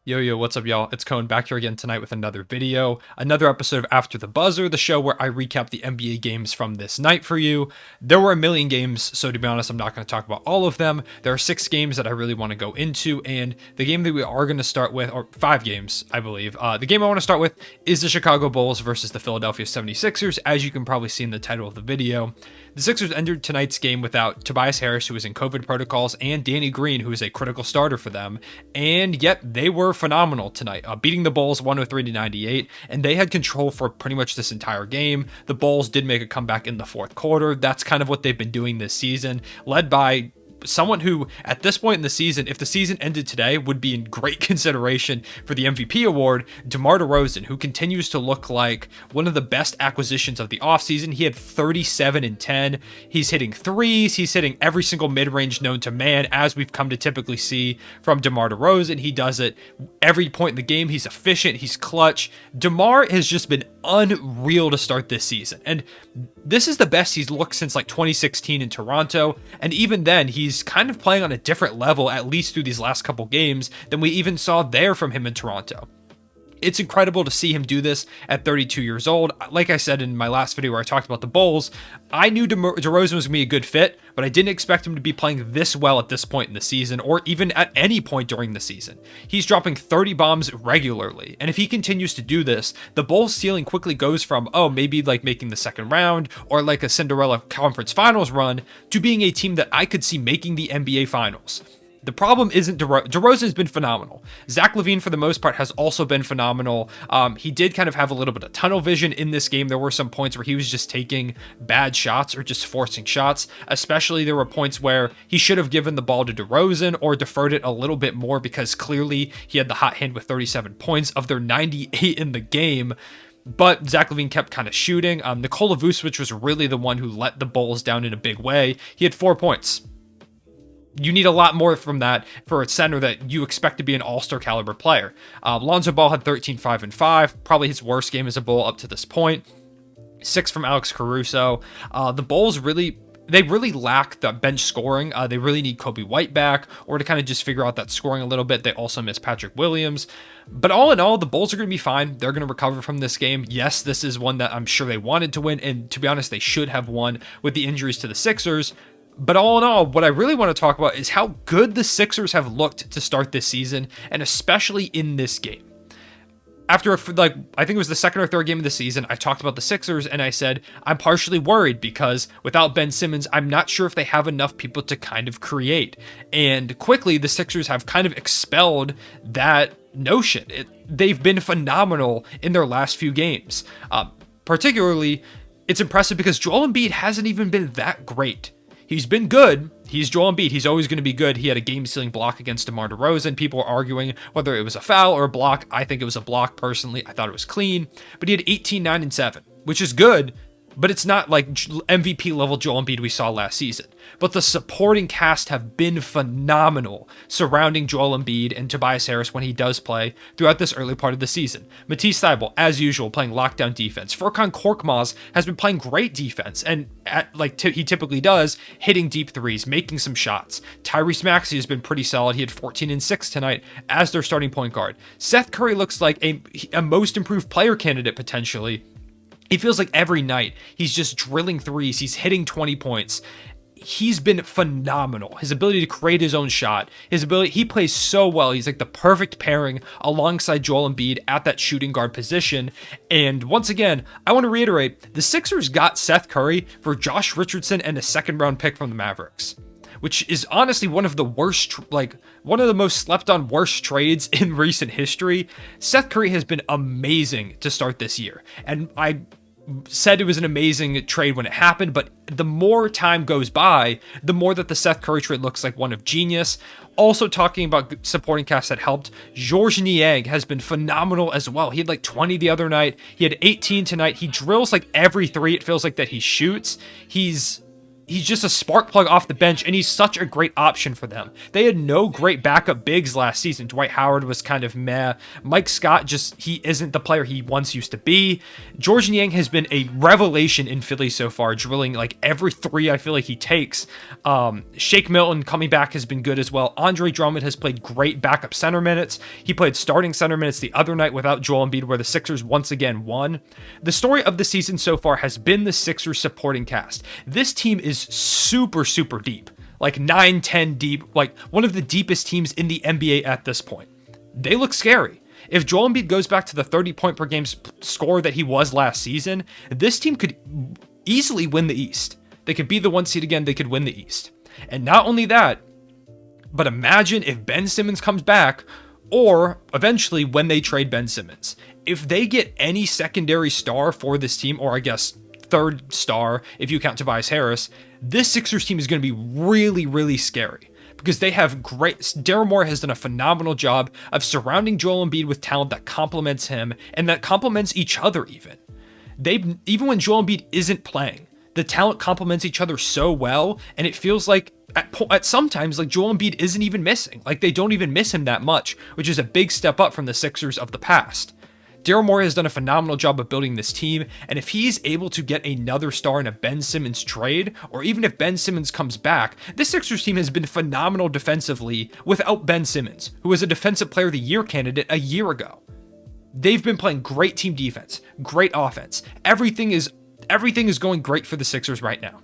Yo, what's up, y'all? It's Cone back here again tonight with another video, another episode of After the Buzzer, the show where I recap the NBA games from this night for you. There were a million games, so to be honest, I'm not going to talk about all of them. There are 6 games that I really want to go into, and the game that we are going to start with, or 5 games, I believe. The game I want to start with is the Chicago Bulls versus the Philadelphia 76ers, as you can probably see in the title of the video. The Sixers entered tonight's game without Tobias Harris, who was in COVID protocols, and Danny Green, who is a critical starter for them, and yet they were phenomenal tonight, beating the Bulls 103-98, and they had control for pretty much this entire game. The Bulls did make a comeback in the fourth quarter. That's kind of what they've been doing this season, led by someone who, at this point in the season, if the season ended today, would be in great consideration for the MVP award, DeMar DeRozan, who continues to look like one of the best acquisitions of the offseason. He had 37 and 10. He's hitting threes. He's hitting every single mid-range known to man, as we've come to typically see from DeMar DeRozan. He does it every point in the game. He's efficient. He's clutch. DeMar has just been unreal to start this season. And this is the best he's looked since like 2016 in Toronto. And even then, he's kind of playing on a different level, at least through these last couple games, than we even saw there from him in Toronto. It's incredible to see him do this at 32 years old. Like I said in my last video where I talked about the Bulls, I knew DeRozan was going to be a good fit, but I didn't expect him to be playing this well at this point in the season, or even at any point during the season. He's dropping 30 bombs regularly, and if he continues to do this, the Bulls' ceiling quickly goes from, oh, maybe like making the second round, or like a Cinderella Conference Finals run, to being a team that I could see making the NBA Finals. The problem isn't DeRozan has been phenomenal. Zach LaVine, for the most part, has also been phenomenal. He did kind of have a little bit of tunnel vision in this game. There were some points where he was just taking bad shots or just forcing shots. Especially there were points where he should have given the ball to DeRozan or deferred it a little bit more, because clearly he had the hot hand with 37 points of their 98 in the game. But Zach LaVine kept kind of shooting. Nikola Vucevic was really the one who let the Bulls down in a big way. He had 4 points. You need a lot more from that for a center that you expect to be an all-star caliber player. Lonzo Ball had 13, 5, and 5, probably his worst game as a Bull up to this point. 6 from Alex Caruso. The Bulls really lack the bench scoring. They really need Kobe White back, or to kind of just figure out that scoring a little bit. They also miss Patrick Williams. But all in all, the Bulls are going to be fine. They're going to recover from this game. Yes, this is one that I'm sure they wanted to win, and to be honest, they should have won with the injuries to the Sixers. But all in all, what I really want to talk about is how good the Sixers have looked to start this season, and especially in this game. After, I think it was the second or third game of the season, I talked about the Sixers, and I said, I'm partially worried because without Ben Simmons, I'm not sure if they have enough people to kind of create. And quickly, the Sixers have kind of expelled that notion. They've been phenomenal in their last few games. Particularly, it's impressive because Joel Embiid hasn't even been that great. He's been good. He's Joel Embiid. He's always going to be good. He had a game-sealing block against DeMar DeRozan. People were arguing whether it was a foul or a block. I think it was a block, personally. I thought it was clean. But he had 18, 9, and 7, which is good, but it's not like MVP-level Joel Embiid we saw last season. But the supporting cast have been phenomenal surrounding Joel Embiid and Tobias Harris when he does play throughout this early part of the season. Matisse Thybulle, as usual, playing lockdown defense. Furkan Korkmaz has been playing great defense, and he typically does, hitting deep threes, making some shots. Tyrese Maxey has been pretty solid. He had 14 and 6 tonight as their starting point guard. Seth Curry looks like a most improved player candidate, potentially. He feels like every night he's just drilling threes. He's hitting 20 points. He's been phenomenal. His ability to create his own shot, he plays so well. He's like the perfect pairing alongside Joel Embiid at that shooting guard position. And once again, I want to reiterate, the Sixers got Seth Curry for Josh Richardson and a second round pick from the Mavericks, which is honestly one of the most slept on worst trades in recent history. Seth Curry has been amazing to start this year. And I said it was an amazing trade when it happened, but the more time goes by, the more that the Seth Curry trade looks like one of genius. Also talking about supporting cast that helped, Georges Niang has been phenomenal as well. He had like 20 the other night. He had 18 tonight. He drills like every three it feels like that he shoots. He's he's just a spark plug off the bench, and he's such a great option for them. They had no great backup bigs last season. Dwight Howard was kind of meh. Mike Scott, he isn't the player he once used to be. Georges Niang has been a revelation in Philly so far, drilling like every three I feel like he takes. Shake Milton coming back has been good as well. Andre Drummond has played great backup center minutes. He played starting center minutes the other night without Joel Embiid, where the Sixers once again won. The story of the season so far has been the Sixers supporting cast. This team is super, super deep, like 9-10 deep, like one of the deepest teams in the NBA at this point. They look scary. If Joel Embiid goes back to the 30-point per game score that he was last season, this team could easily win the East. They could be the 1 seed again. They could win the East. And not only that, but imagine if Ben Simmons comes back, or eventually when they trade Ben Simmons. If they get any secondary star for this team, or I guess third star if you count Tobias Harris, this Sixers team is going to be really, really scary because they have great. Daryl Morey has done a phenomenal job of surrounding Joel Embiid with talent that complements him and that complements each other. Even when Joel Embiid isn't playing, the talent complements each other so well, and it feels like at sometimes like Joel Embiid isn't even missing. Like they don't even miss him that much, which is a big step up from the Sixers of the past. Daryl Morey has done a phenomenal job of building this team, and if he's able to get another star in a Ben Simmons trade, or even if Ben Simmons comes back, this Sixers team has been phenomenal defensively without Ben Simmons, who was a Defensive Player of the Year candidate a year ago. They've been playing great team defense, great offense. Everything is going great for the Sixers right now.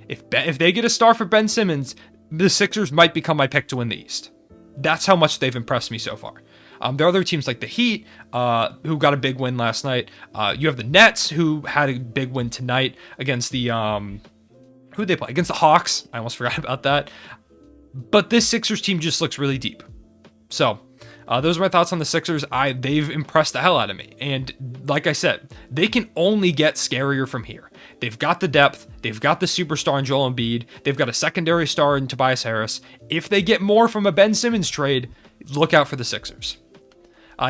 If they get a star for Ben Simmons, the Sixers might become my pick to win the East. That's how much they've impressed me so far. There are other teams like the Heat, who got a big win last night. You have the Nets, who had a big win tonight against the who'd they play? Against the Hawks. I almost forgot about that. But this Sixers team just looks really deep. So those are my thoughts on the Sixers. They've impressed the hell out of me. And like I said, they can only get scarier from here. They've got the depth. They've got the superstar in Joel Embiid. They've got a secondary star in Tobias Harris. If they get more from a Ben Simmons trade, look out for the Sixers.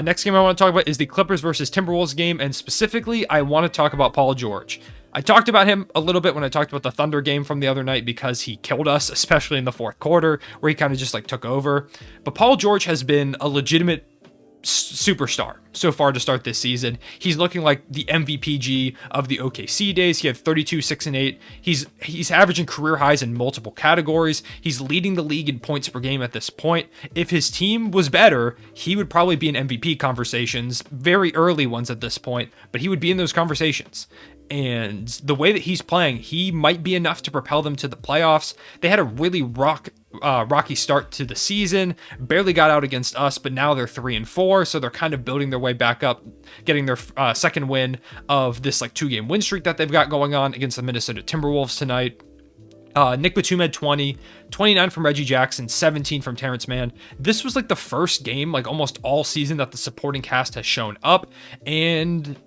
Next game I want to talk about is the Clippers versus Timberwolves game, and specifically, I want to talk about Paul George. I talked about him a little bit when I talked about the Thunder game from the other night because he killed us, especially in the fourth quarter, where he kind of just like took over. But Paul George has been a legitimate superstar so far to start this season. He's looking like the MVPG of the OKC days. He had 32, 6, and 8. He's averaging career highs in multiple categories. He's leading the league in points per game at this point. If his team was better, he would probably be in MVP conversations, very early ones at this point, but he would be in those conversations. And the way that he's playing, he might be enough to propel them to the playoffs. They had a really rocky start to the season, barely got out against us, but now they're 3-4, so they're kind of building their way back up, getting their second win of this like 2-game win streak that they've got going on against the Minnesota Timberwolves tonight. Nick Batum had 20, 29 from Reggie Jackson, 17 from Terrence Mann. This was like the first game, like almost all season, that the supporting cast has shown up, and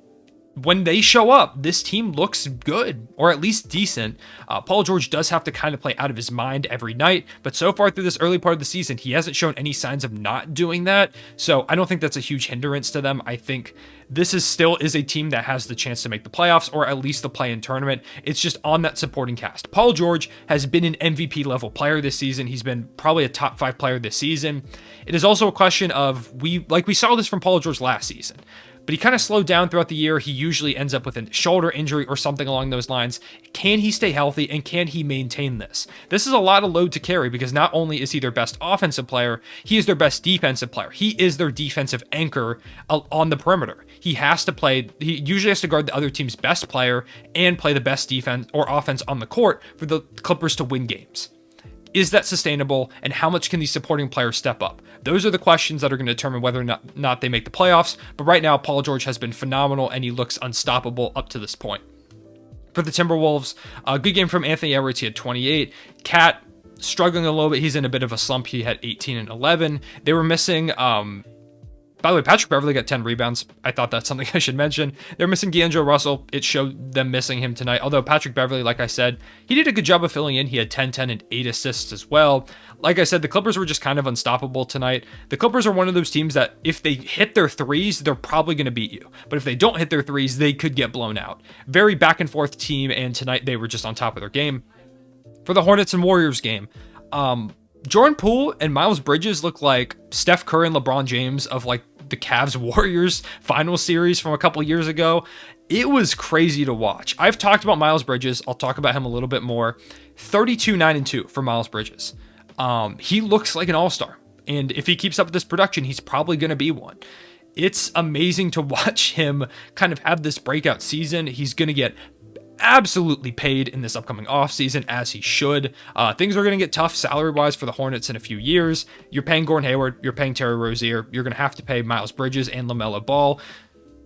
when they show up, this team looks good, or at least decent. Paul George does have to kind of play out of his mind every night, but so far through this early part of the season, he hasn't shown any signs of not doing that, so I don't think that's a huge hindrance to them. I think this still is a team that has the chance to make the playoffs, or at least the play-in tournament. It's just on that supporting cast. Paul George has been an MVP level player this season. He's been probably a top 5 player this season. It is also a question of, we saw this from Paul George last season, but he kind of slowed down throughout the year. He usually ends up with a shoulder injury or something along those lines. Can he stay healthy, and can he maintain this? This is a lot of load to carry because not only is he their best offensive player, he is their best defensive player. He is their defensive anchor on the perimeter. He usually has to guard the other team's best player and play the best defense or offense on the court for the Clippers to win games. Is that sustainable, and how much can these supporting players step up? Those are the questions that are going to determine whether or not they make the playoffs, but right now, Paul George has been phenomenal, and he looks unstoppable up to this point. For the Timberwolves, a good game from Anthony Edwards. He had 28. Cat struggling a little bit. He's in a bit of a slump. He had 18 and 11. They were missing... By the way, Patrick Beverley got 10 rebounds. I thought that's something I should mention. They're missing D'Angelo Russell. It showed them missing him tonight. Although Patrick Beverley, like I said, he did a good job of filling in. He had 10, 10, and 8 assists as well. Like I said, the Clippers were just kind of unstoppable tonight. The Clippers are one of those teams that if they hit their threes, they're probably going to beat you. But if they don't hit their threes, they could get blown out. Very back and forth team, and tonight they were just on top of their game. For the Hornets and Warriors game, Jordan Poole and Miles Bridges look like Steph Curry and LeBron James of like the Cavs Warriors final series from a couple years ago. It was crazy to watch. I've talked about Miles Bridges. I'll talk about him a little bit more. 32, 9, and 2 for Miles Bridges. He looks like an all-star. And if he keeps up with this production, he's probably going to be one. It's amazing to watch him kind of have this breakout season. He's going to get absolutely paid in this upcoming offseason, as he should. Things are going to get tough salary-wise for the Hornets in a few years. You're paying Gordon Hayward, you're paying Terry Rozier, you're going to have to pay Miles Bridges and LaMelo Ball.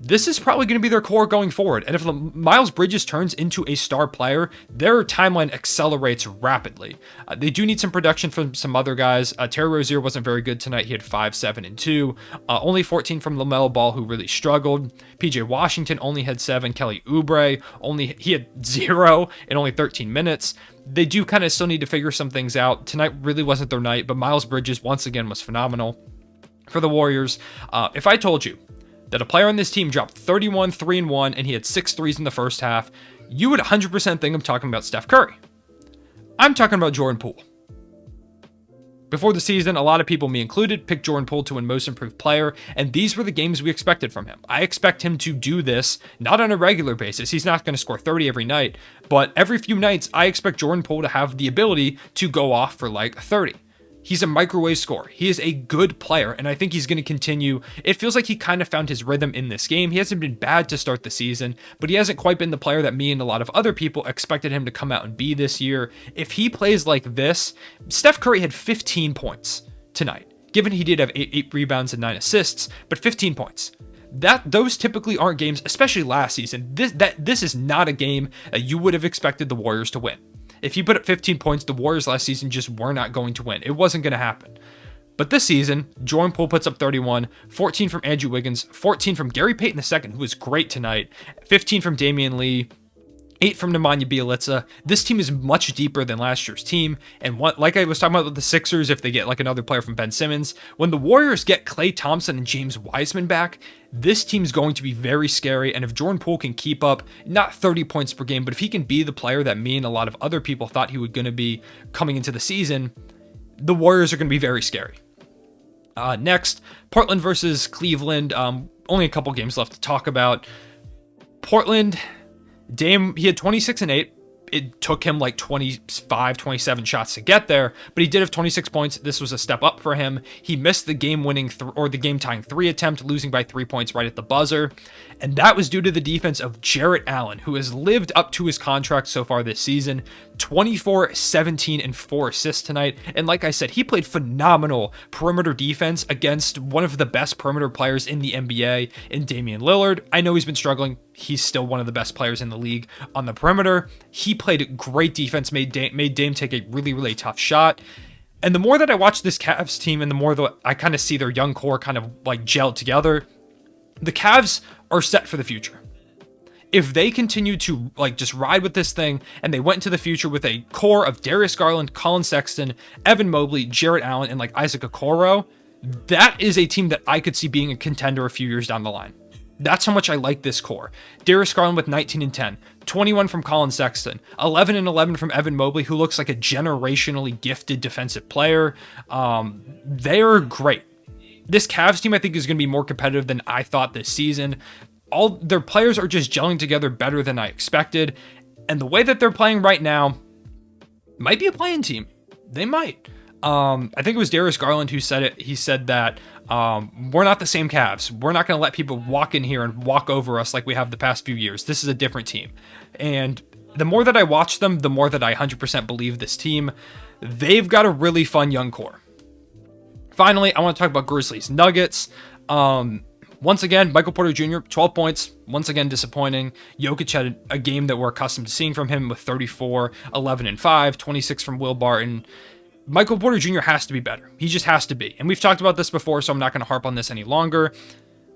This is probably going to be their core going forward. And if Miles Bridges turns into a star player, their timeline accelerates rapidly. They do need some production from some other guys. Terry Rozier wasn't very good tonight. He had 5, 7, and 2. Only 14 from LaMelo Ball, who really struggled. PJ Washington only had 7. Kelly Oubre, he had 0 in only 13 minutes. They do kind of still need to figure some things out. Tonight really wasn't their night, but Miles Bridges once again was phenomenal. For the Warriors, if I told you that a player on this team dropped 31, 3, and 1, and he had 6 threes in the first half, you would 100% think I'm talking about Steph Curry. I'm talking about Jordan Poole. Before the season, a lot of people, me included, picked Jordan Poole to win Most Improved Player, and these were the games we expected from him. I expect him to do this, not on a regular basis. He's not going to score 30 every night, but every few nights, I expect Jordan Poole to have the ability to go off for like 30. He's a microwave scorer. He is a good player, and I think he's going to continue. It feels like he kind of found his rhythm in this game. He hasn't been bad to start the season, but he hasn't quite been the player that me and a lot of other people expected him to come out and be this year. If he plays like this, Steph Curry had 15 points tonight, given he did have 8 rebounds and 9 assists, but 15 points. Those typically aren't games, especially last season. This is not a game that you would have expected the Warriors to win. If he put up 15 points, the Warriors last season just were not going to win. It wasn't going to happen. But this season, Jordan Poole puts up 31, 14 from Andrew Wiggins, 14 from Gary Payton II, who was great tonight, 15 from Damian Lee, 8 from Nemanja Bjelica. This team is much deeper than last year's team. And like I was talking about with the Sixers, if they get like another player from Ben Simmons, when the Warriors get Klay Thompson and James Wiseman back, this team's going to be very scary. And if Jordan Poole can keep up, not 30 points per game, but if he can be the player that me and a lot of other people thought he was going to be coming into the season, the Warriors are going to be very scary. Next, Portland versus Cleveland. Only a couple games left to talk about. Portland, Dame, he had 26 and 8. It took him like 25, 27 shots to get there, but he did have 26 points. This was a step up for him. He missed the game-winning or the game-tying 3 attempt, losing by 3 points right at the buzzer, and that was due to the defense of Jarrett Allen, who has lived up to his contract so far this season. 24, 17, and 4 assists tonight, and like I said, he played phenomenal perimeter defense against one of the best perimeter players in the NBA in Damian Lillard. I know he's been struggling. He's still one of the best players in the league on the perimeter. He played great defense, made Dame take a really, really tough shot. And the more that I watch this Cavs team and the more that I kind of see their young core kind of like gel together, the Cavs are set for the future. If they continue to like just ride with this thing and they went into the future with a core of Darius Garland, Colin Sexton, Evan Mobley, Jarrett Allen, and like Isaac Okoro, that is a team that I could see being a contender a few years down the line. That's how much I like this core. Darius Garland with 19 and 10, 21 from Colin Sexton, 11 and 11 from Evan Mobley, who looks like a generationally gifted defensive player. They're great. This Cavs team, I think, is going to be more competitive than I thought this season. All their players are just gelling together better than I expected. And the way that they're playing right now might be a playing team. They might. I think it was Darius Garland who said it. He said that we're not the same Cavs. We're not going to let people walk in here and walk over us like we have the past few years. This is a different team. And the more that I watch them, the more that I 100% believe this team. They've got a really fun young core. Finally, I want to talk about Grizzlies Nuggets. Once again, Michael Porter Jr., 12 points. Once again, disappointing. Jokic had a game that we're accustomed to seeing from him with 34, 11, and 5, 26 from Will Barton. Michael Porter Jr. has to be better. He just has to be. And we've talked about this before, so I'm not going to harp on this any longer.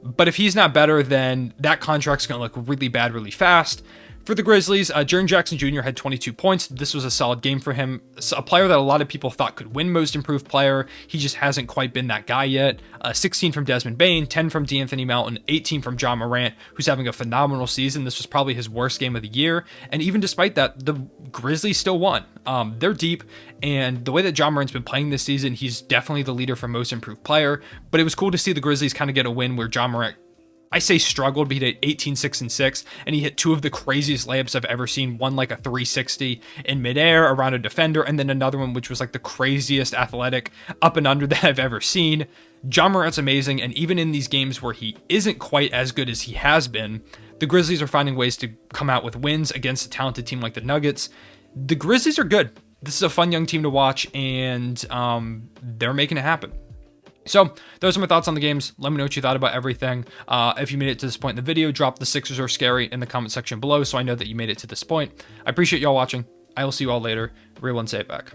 But if he's not better, then that contract's going to look really bad really fast. For the Grizzlies, Jaren Jackson Jr. had 22 points. This was a solid game for him. A player that a lot of people thought could win Most Improved Player. He just hasn't quite been that guy yet. 16 from Desmond Bane, 10 from DeAnthony Melton, 18 from Ja Morant, who's having a phenomenal season. This was probably his worst game of the year. And even despite that, the Grizzlies still won. They're deep, and the way that Ja Morant's been playing this season, he's definitely the leader for Most Improved Player. But it was cool to see the Grizzlies kind of get a win where Ja Morant, I say struggled, but he did 18, 6, and 6, and he hit two of the craziest layups I've ever seen. One like a 360 in midair around a defender, and then another one which was like the craziest athletic up and under that I've ever seen. Ja Morant's amazing, and even in these games where he isn't quite as good as he has been, the Grizzlies are finding ways to come out with wins against a talented team like the Nuggets. The Grizzlies are good. This is a fun young team to watch, and they're making it happen. So those are my thoughts on the games. Let me know what you thought about everything. If you made it to this point in the video, drop the Sixers are scary in the comment section below so I know that you made it to this point. I appreciate y'all watching. I will see you all later. Real one, say it back.